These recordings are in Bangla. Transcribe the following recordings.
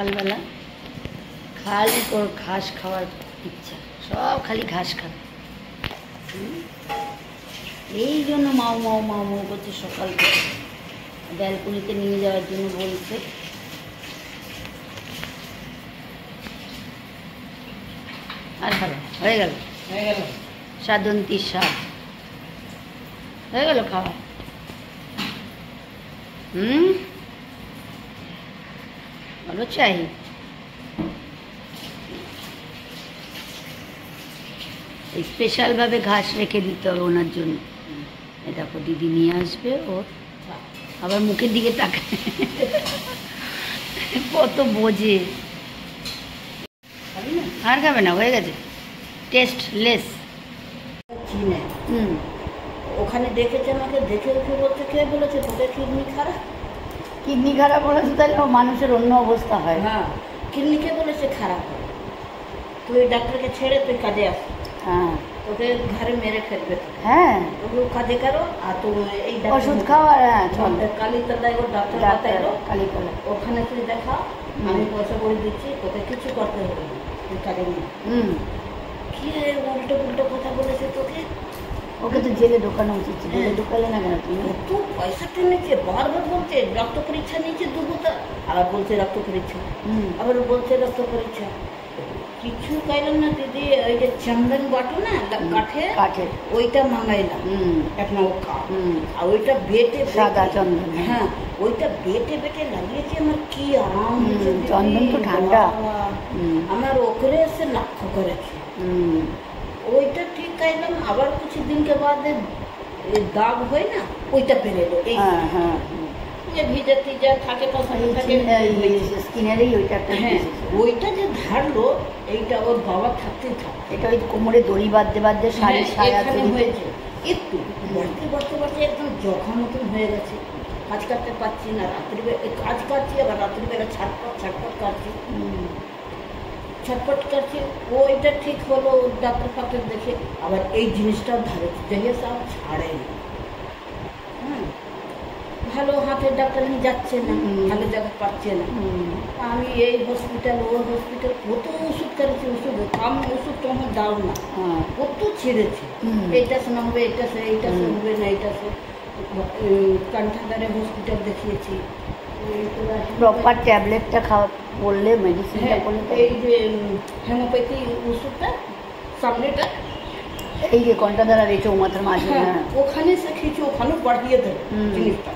সকালবেলা খালি ঘাস খাওয়ার ইচ্ছা, সব খালি ঘাস খাবে। এই জন্য মাও মাও মাও মাও করছে সকাল থেকে, ব্যালকনিতে নিয়ে যাওয়ার জন্য বলছে। আর ভালো হয়ে গেল, হয়ে গেল সাদন্তীর স্বাদ হয়ে গেল খাওয়া। ভালো চাই। স্পেশালভাবে ঘাস রেখে দিতে হবে ওনার জন্য। এই দেখো দিদি নিয়ে আসবে, ওর আবার মুখের দিকে তাকায়, কত বোঝে। আর খাবে না, হয়ে গেছে, টেস্ট লেস। চিনে ওখানে দেখেছে আমাকে, দেখে উঠে বলছে, কে বলেছে তোকে কিডনি খারাপ? কিডনি খারাপ বলেছে, তাহলে মানুষের অন্য অবস্থা হয়। হ্যাঁ, কিডনি কে বলেছে খারাপ হয়? তুই ডাক্তারকে ছেড়ে তুই কাজে আস। হ্যাঁ, তোকে ঘরে মেরে ফেলবে। হ্যাঁ, ওগুলো কাজে করো। আর তুমি এই ওষুধ খাওয়া। হ্যাঁ, চল কালীতলায় ওর ডাক্তার বাতাইলো, কালীতলা ওখানে তুই দেখা, আমি পয়সা করে দিচ্ছি, তোকে কিছু করতে হবে না, তুই কাজে নিয়ে। কি উল্টো উল্টো কথা বলেছে তোকে? ওকে তো জেলে ঢোকানো উচিত, জেলে ঢোকালে না কেন তুমি? তো পয়সাটা নিচ্ছে, বারবার বলছে রক্ত পরীক্ষা নিচ্ছে দুবোটা, আবার বলছে রক্ত পরীক্ষা, আবার বলছে রক্ত পরীক্ষা। কিছু পাইলাম না দিদি। ওই যে চন্দন বাটো না কাঠে, ওইটা মাঙ্গাইলাম এক নৌকা, আর ওইটা বেটে সাদা চন্দন। হ্যাঁ, ওইটা বেটে বেটে লাগিয়েছে। আমার কি আরাম। চন্দন তো ঠান্ডা। আমার ওপরে এসে লক্ষ্য করেছে। ওইটা ঠিক খাইলাম। আবার কিছু দিনকে বাদে দাগ হয় না, ওইটা বেরেলো। ভিজা টিজা থাকে, ওইটা যে ধারলো, এইটা ওর বাবা থাকতে থাকে। এটা ওই কোমরে দড়ি বাঁধতে বাঁধতে শাড়ি হয়েছে। একটু বাড়তে বাড়তে বাড়তে একদম জখা মতন হয়ে গেছে। কাজ কাটতে পারছি না, রাত্রিবেলা কাজ কাটছি, আবার রাত্রিবেলা ছটপট কাটছি। ওইটা ঠিক হলো, ডাক্তার ফাক্তার দেখে আবার এই জিনিসটাও ধারেছে, দেখে সব ছাড়েনি। ভালো হাতের ডাক্তার নিয়ে যাচ্ছে না, ভালো জায়গা পাচ্ছে না। আমি এই হসপিটাল ও হসপিটাল কত ওষুধ করেছি, আমি ওষুধ তো আমার দাও না, কত ছেড়েছে। এইটা শোনা হবে, এইটা হবে না, এইটা কান্ঠাদারে হসপিটাল দেখিয়েছি। প্রপার ট্যাবলেটটা খাওয়া বললে, মেডিসিনটা বললে, এই যে হোমিওপ্যাথি ওষুধটা সামনেটা, এই যে কন্টাদারা রেখে মাথার মাঝে, ওখানে সে খেয়েছি, ওখানেও বাড়িয়ে দেবে জিনিসটা।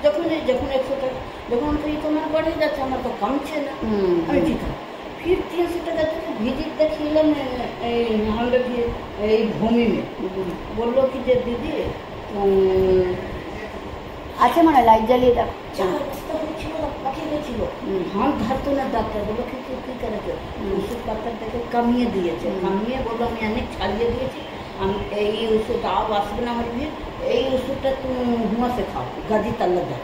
যখন 100 টাকা, যখন তো তোমার বাড়িয়ে যাচ্ছে, আমার তো কমছে না। আমি ঠিক আছে, ফির 300 টাকা থেকে ভিজিট দেখিলাম এই আমরা এই ভূমি মে। বললো কি যে দিদি আছে মানে লাইট জ্বালিয়ে দেখো, পাঠিয়ে গেছিল, হাত ধরতো না ডাক্তার। বললো কি কী করেছে? ওষুধ ডাক্তার দেখে কমিয়ে দিয়েছে, কমিয়ে বললো আমি অনেক ছাড়িয়ে দিয়েছি, আমি এই ওষুধ আসবে না আমার বিয়ে, এই ওষুধটা তুমি হুমাসে খাও, গাজী তাল্লা দেয়,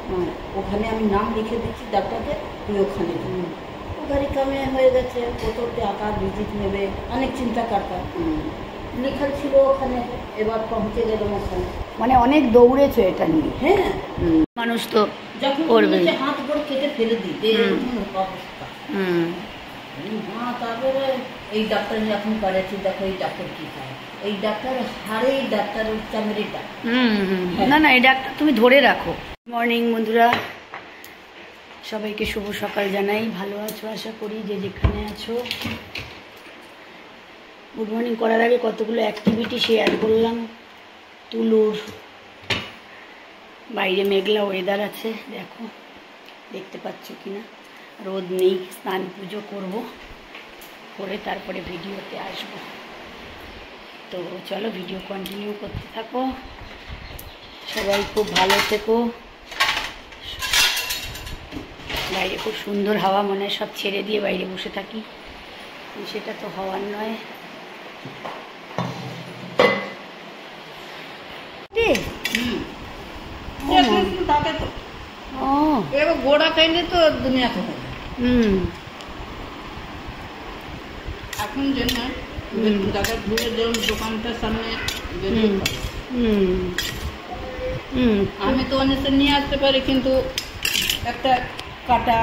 ওখানে আমি নাম লিখে দিচ্ছি ডাক্তারকে, তুই ওখানে ও গাড়ি কামে হয়ে গেছে। কত টাকা ভিজিট নেবে, অনেক চিন্তা করতাম। লিখাল ছিল ওখানে, এবার পৌঁছে গেলাম ওখানে। মানে অনেক দৌড়েছো এটা নিয়ে। হ্যাঁ, মানুষ তো যখন হাত করে কেটে ফেলে দিতে অবস্থা। তারপরে এই ডাক্তার যখন করেছি, দেখো এই ডাক্তার কি করে, এই ডাক্তার হাড়ে ডাক্তার, চামড়িটা। না এই ডাক্তার তুমি ধরে রাখো। মর্নিং বন্ধুরা, সবাইকে শুভ সকাল জানাই। ভালো আছো আশা করি, যে যেখানে আছো। গুড মর্নিং করার আগে কতগুলো অ্যাক্টিভিটি শেয়ার করলাম। তুলুর বাইরে মেঘলা ওয়েদার আছে, দেখো দেখতে পাচ্ছ কিনা, রোদ নেই। স্নান পুজো করবো, করে তারপরে ভিডিওতে আসব। তো চলো ভিডিও কন্টিনিউ করতে থাকো। সবাই খুব ভালো থেকো। বাইরে খুব সুন্দর হাওয়া, মনে হয় সব ছেড়ে দিয়ে বাইরে বসে থাকি, সেটা তো হওয়ার নয়। গোড়া খাইলে তো দুনিয়া খবর। এখন জন্য দাদার ঘুরে যেমন দোকানটার সামনে, আমি তো অনেকটা নিয়ে আসতে পারি, কিন্তু একটা काटा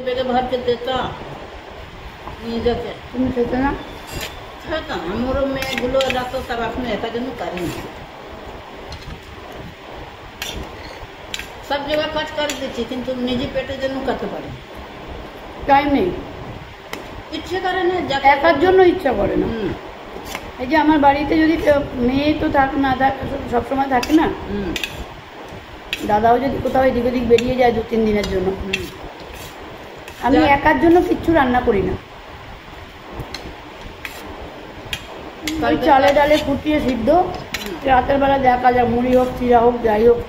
बेगे भर के देता নিজেকে তুমি খেতে না খেতাম আমারও মেয়েগুলো রাখতো তার এখন এটা জন্য করিনি সব জায়গায় কাজ করে দিচ্ছি কিন্তু নিজে পেটের জন্য করতে পারি টাইম নেই ইচ্ছে করে না একার জন্য ইচ্ছা করে না এই যে আমার বাড়িতে যদি মেয়ে তো থাক না থাক সবসময় থাকে না দাদাও যদি কোথাও এদিক ওদিক বেরিয়ে যায় 2-3 দিনের জন্য আমি একার জন্য কিচ্ছু রান্না করি না ওই চালে ডালে ফুটিয়ে সিদ্ধ রাতের বেলা দেখা যায় মুড়ি হোক চিরা হোক যাই হোক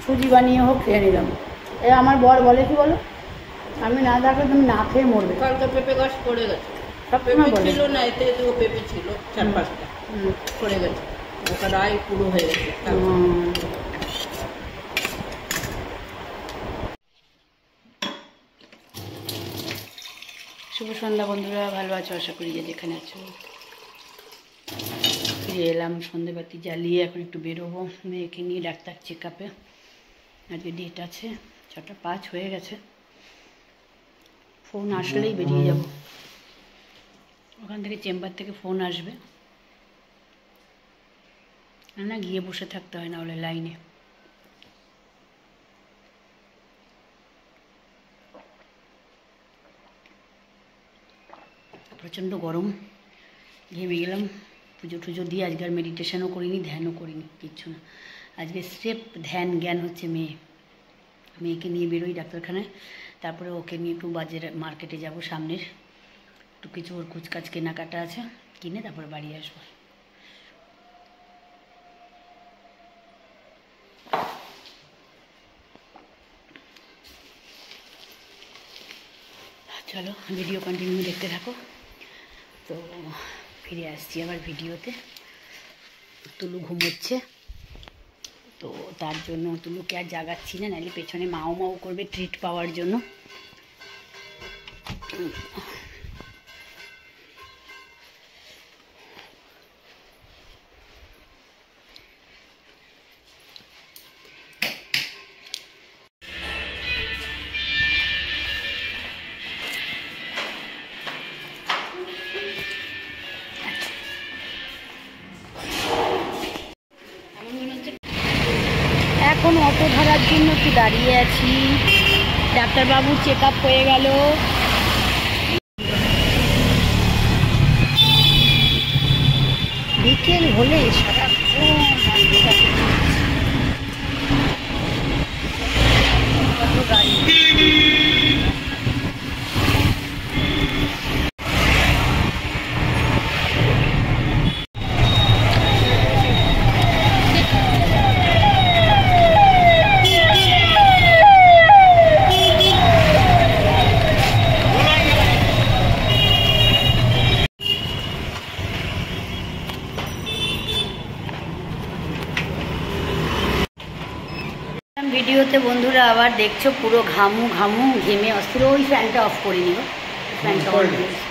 সুজি বানিয়ে হোক খেয়ে নিলাম আমার বর বলে কি বলো আমি না থাকলে তুমি না খেয়ে মরবে কালকে পেঁপে গাছ পড়ে গেছে ছিল না এতে ও পেঁপে ছিল 4-5টা পড়ে গেছে ওটা রায় পুরো হয়ে গেছে শুভ সন্ধ্যা বন্ধুরা, ভালো আছো আশা করি যে যেখানে আছো। ফিরে এলাম সন্ধ্যেবাতি জ্বালিয়ে, এখন একটু বেরোবো মেয়েকে নিয়ে ডাক্তার চেক আপে। আজকে ডেট আছে 6:05 হয়ে গেছে, ফোন আসলেই বেরিয়ে যাব। ওখান থেকে চেম্বার থেকে ফোন আসবে না, গিয়ে বসে থাকতে হয় না হলে লাইনে। প্রচণ্ড গরম, ঘেমে গেলাম। পুজো টুজো দিয়ে আজকে আর মেডিটেশনও করিনি, ধ্যানও করিনি, কিচ্ছু না। আজকে স্রেফ ধ্যান জ্ঞান হচ্ছে মেয়েকে নিয়ে বেরোই ডাক্তারখানায়, তারপরে ওকে নিয়ে একটু বাজারে মার্কেটে যাব সামনের, একটু কিছু ওর কুচকাচ কেনাকাটা আছে, কিনে তারপরে বাড়ি আসবো। চলো ভিডিও কন্টিনিউ দেখতে থাকো। তো ফিরে আসছি আবার ভিডিওতে। তুলু ঘুমোচ্ছে, তো তার জন্য তুলুকে আর জাগাচ্ছি না, নাহলে পেছনে মাও মাও করবে ট্রিট পাওয়ার জন্য। এখন অটো ধরার জন্য একটু দাঁড়িয়ে আছি। ডাক্তারবাবু চেক আপ হয়ে গেল। বিকেল হলে সারাক্ষণ গাড়ি। ভিডিওতে বন্ধুরা আবার দেখছো পুরো ঘামু ঘেমে অস্থির। ওই ফ্যানটা অফ করে নিও, ফ্যানটা অন দিয়েছি।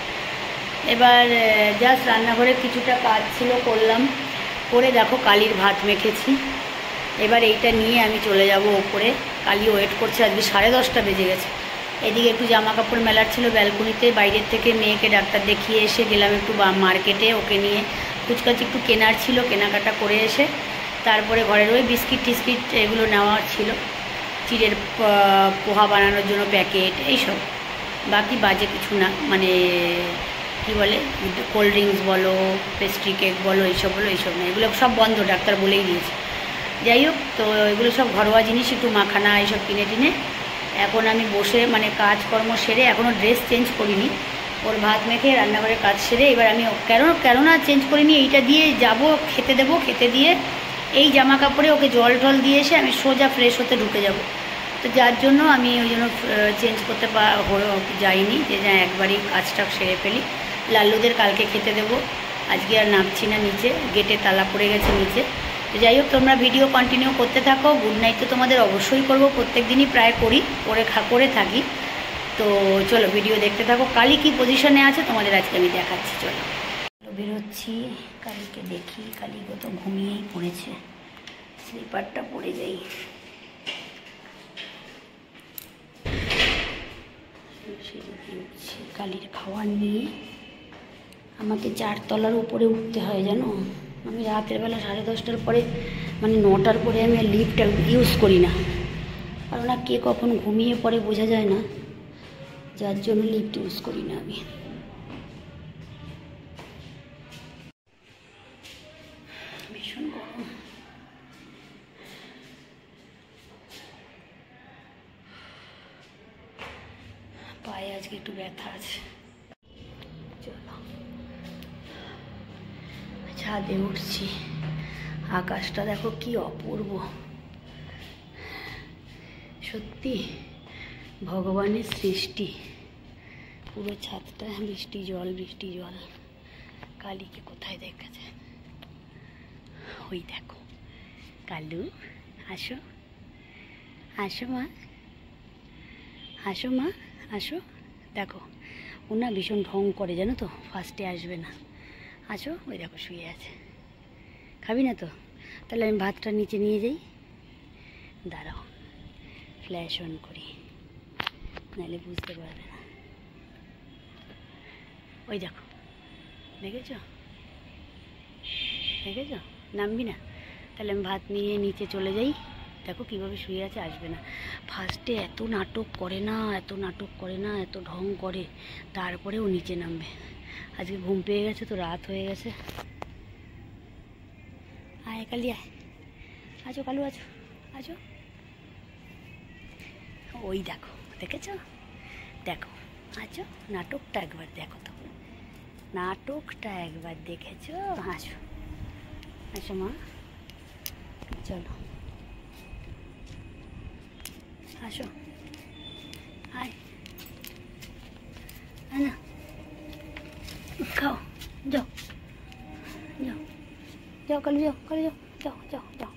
এবার জাস্ট রান্নাঘরে কিছুটা কাজ ছিল, করলাম। করে দেখো কালির ভাত মেখেছি। এবার এইটা নিয়ে আমি চলে যাব ওপরে। কালি ওয়েট করছে, আজকে 10:30 বেজে গেছে। এদিকে একটু জামা কাপড় মেলার ছিল ব্যালকনিতে, বাইরের থেকে মেয়েকে ডাক্তার দেখিয়ে এসে গেলাম একটু মার্কেটে, ওকে নিয়ে কুচকাচি একটু কেনার ছিল, কেনাকাটা করে এসে তারপরে ঘরের ওই বিস্কিট টিস্কিট এগুলো নেওয়া ছিল, চিড়ের পোহা বানানোর জন্য প্যাকেট, এইসব। বাকি বাজে কিছু না, মানে কি বলে কোল্ড ড্রিঙ্কস বলো, পেস্ট্রি কেক বলো, এইসব বলো, এইসব না, এগুলো সব বন্ধ, ডাক্তার বলেই দিয়েছে। যাই হোক, তো এগুলো সব ঘরোয়া জিনিস, একটু মাখানা এইসব কিনে টিনে এখন আমি বসে মানে কাজকর্ম সেরে, এখনও ড্রেস চেঞ্জ করিনি। ওর ভাত মেখে রান্নাঘরের কাজ সেরে এবার আমি কেননা চেঞ্জ করিনি, এইটা দিয়ে যাব খেতে দেবো, খেতে দিয়ে এই জামা কাপড়ে ওকে জল টল দিয়ে এসে আমি সোজা ফ্রেশ হতে ঢুকে যাব। তো যার জন্য আমি ওই জন্য চেঞ্জ করতে যাইনি, যে একবারই কাজটা সেরে ফেলি। লাল্লুদের কালকে খেতে দেবো, আজকে আর নামছি না নিচে, গেটে তালা পড়ে গেছে নিচে। তো যাই হোক, তোমরা ভিডিও কন্টিনিউ করতে থাকো। গুড নাইট তো তোমাদের অবশ্যই করবো, প্রত্যেক দিনই প্রায় করে থাকি। তো চলো ভিডিও দেখতে থাকো। কালি কি পজিশনে আছে তোমাদের আজকে আমি দেখাচ্ছি। চলো বেরোচ্ছি, কালিকে দেখি। কালি তো ঘুমিয়েই পড়েছে, স্লিপারটা পরে যাই। সিঁড়ি উঠছি কালির খাওয়ার নিয়ে। আমাকে 4 তলার উপরে উঠতে হয় জানো। আমি রাতের বেলা 10:30টার পরে মানে 9টার পরে আমি লিফটটা ইউজ করি না, কারণ কে কখন ঘুমিয়ে পড়ে বোঝা যায় না, যার জন্য লিফট ইউজ করি না আমি। ভীষণ গরম। পায়ে আজকে একটু ব্যথা আছে। চলো ছাদে উঠছি। আকাশটা দেখো কি অপূর্ব, সত্যি ভগবানের সৃষ্টি। পুরো ছাদটা বৃষ্টি জল বৃষ্টি জল। কালীকে কোথায় দেখা যায়? ওই দেখো কালু, আসো আসো মা, আসো মা আসো। দেখো ও না ভীষণ ঢং করে জানো তো, ফার্স্টে আসবে না। আসো, ওই দেখো শুয়ে আছে। খাবি না তো? তাহলে আমি ভাতটা নিচে নিয়ে যাই। দাঁড়াও ফ্ল্যাশ অন করি, নাহলে বুঝতে পারবে না। ওই দেখো, দেখেছ দেখেছ? নামবি না? তাহলে আমি ভাত নিয়ে নিচে চলে যাই। দেখো কীভাবে শুয়ে আছে, আসবে না। ফার্স্টে এত নাটক করে না, এত নাটক করে না, এত ঢং করে, তারপরে ও নিচে নামবে। আজকে ঘুম পেয়ে গেছে তো, রাত হয়ে গেছে। আয় কালি আয়, আছো কালু, আছো আছো। ওই দেখো, দেখেছ? দেখো আছো, নাটকটা একবার দেখো তো, নাটকটা একবার দেখেছো? আসো আসো মা, চলো আসো, আয় না, খাও, যাও যাও যাও কালু, যাও কালু, যাও যাও যাও যাও।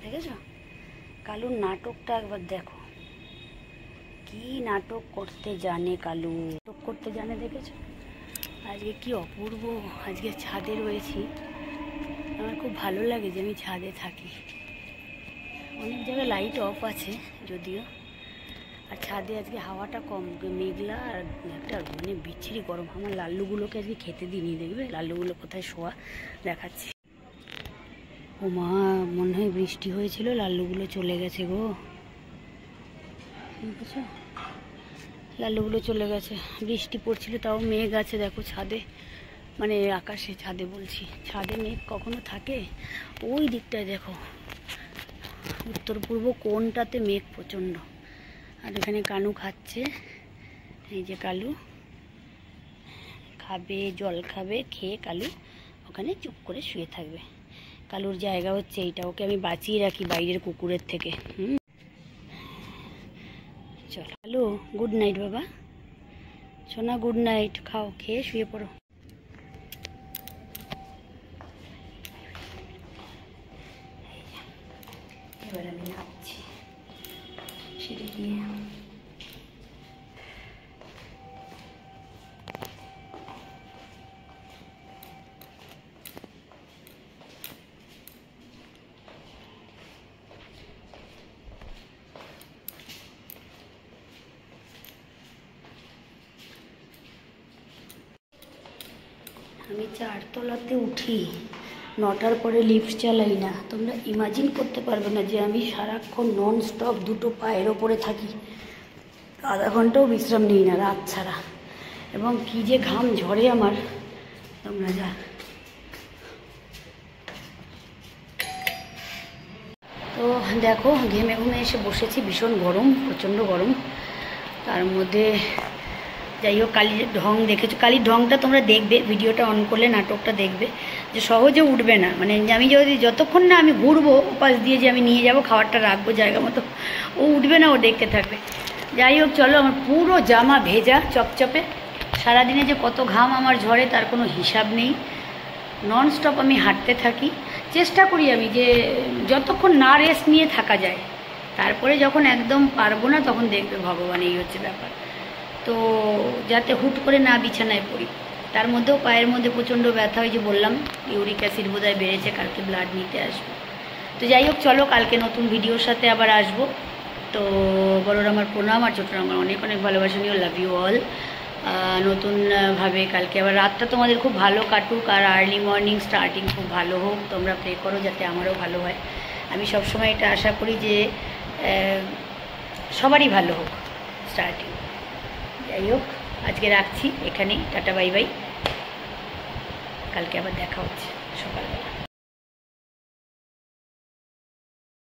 দেখেছ? কালুর নাটকটা একবার দেখো, কি নাটক করতে জানে কালু, নাটক করতে জানে। দেখেছো? আজকে কি অপূর্ব। আজকে ছাদে রয়েছি, আমার খুব ভালো লাগে যে আমি ছাদে থাকি। অনেক জায়গায় লাইট অফ আছে যদিও, আর ছাদে আজকে হাওয়াটা কম, মেঘলা, আর একটা মানে বিচ্ছিরি গরম। আমার লাল্লুগুলোকে আজকে খেতে দিইনি, দেখবে লাল্লুগুলো কোথায় শোয়া দেখাচ্ছি। ও মা, মনে হয় বৃষ্টি হয়েছিল, লাল্লুগুলো চলে গেছে গো। বুঝেছ? লাল্লুগুলো চলে গেছে, বৃষ্টি পড়ছিল তাও মেঘ আছে দেখো ছাদে, মানে আকাশে, ছাদে বলছি। ছাদে মেঘ কখনো থাকে? ওই দিকটায় দেখো, উত্তর পূর্ব কোণটাতে মেঘ প্রচণ্ড। আর এখানে কানু খাচ্ছে, এই যে কালু খাবে, জল খাবে, খেয়ে কালু ওখানে চুপ করে শুয়ে থাকবে। কালুর জায়গা হচ্ছে এইটা, ওকে আমি বাঁচিয়ে রাখি বাইরের কুকুরের থেকে। চলো কালু, গুড নাইট বাবা, সোনা গুড নাইট। খাও, খেয়ে শুয়ে পড়ো। এবার আমি নামছি সিঁড়ি দিয়ে। আমি 4 তলাতে উঠি, 9টার পরে লিফট চালাই না। তোমরা ইমাজিন করতে পারবে না যে আমি সারাক্ষণ নন স্টপ 2টো পায়ের ওপরে থাকি, আধা ঘন্টাও বিশ্রাম নিই না রাত ছাড়া। এবং কি যে ঘাম ঝরে আমার, তোমরা যা। তো দেখো ঘেমে ঘুমে এসে বসেছি, ভীষণ গরম, প্রচণ্ড গরম। তার মধ্যে যাই হোক, কালির ঢং দেখেছো, কালির ঢংটা তোমরা দেখবে, ভিডিওটা অন করলে নাটকটা দেখবে যে সহজে উঠবে না। মানে আমি যদি যতক্ষণ না আমি ঘুরবো ওপাশ দিয়ে, যে আমি নিয়ে যাব খাবারটা রাখবো জায়গা মতো, ও উঠবে না, ও দেখতে থাকবে। যাই হোক চলো, আমার পুরো জামা ভেজা চপচপে, সারাদিনে যে কত ঘাম আমার ঝরে তার কোনো হিসাব নেই। নন স্টপ আমি হাঁটতে থাকি, চেষ্টা করি আমি যে যতক্ষণ না রেস্ট নিয়ে থাকা যায়। তারপরে যখন একদম পারবো না তখন দেখবে ভগবান, এই হচ্ছে ব্যাপার। তো যাতে হুট করে না বিছানায় পড়ি। তার মধ্যেও পায়ের মধ্যে প্রচণ্ড ব্যথা, ওই যে বললাম ইউরিক অ্যাসিড বোধহয় বেড়েছে, কালকে ব্লাড নিতে আসবো। তো যাই হোক চলো, কালকে নতুন ভিডিওর সাথে আবার আসবো। তো বড়রা আমার প্রণাম, আর ছোটরা আমার অনেক অনেক ভালোবাসা নিও। Love you all. নতুনভাবে কালকে আবার রাতটা তোমাদের খুব ভালো কাটুক, আর আর্লি মর্নিং স্টার্টিং খুব ভালো হোক। তোমরা প্রে করো যাতে আমারও ভালো হয়। আমি সবসময় এটা আশা করি যে সবারই ভালো হোক স্টার্টিং। যাই হোক, আজকে রাখছি এখানেই। Tata bye bye. কালকে আবার দেখা হচ্ছে সকালবেলা।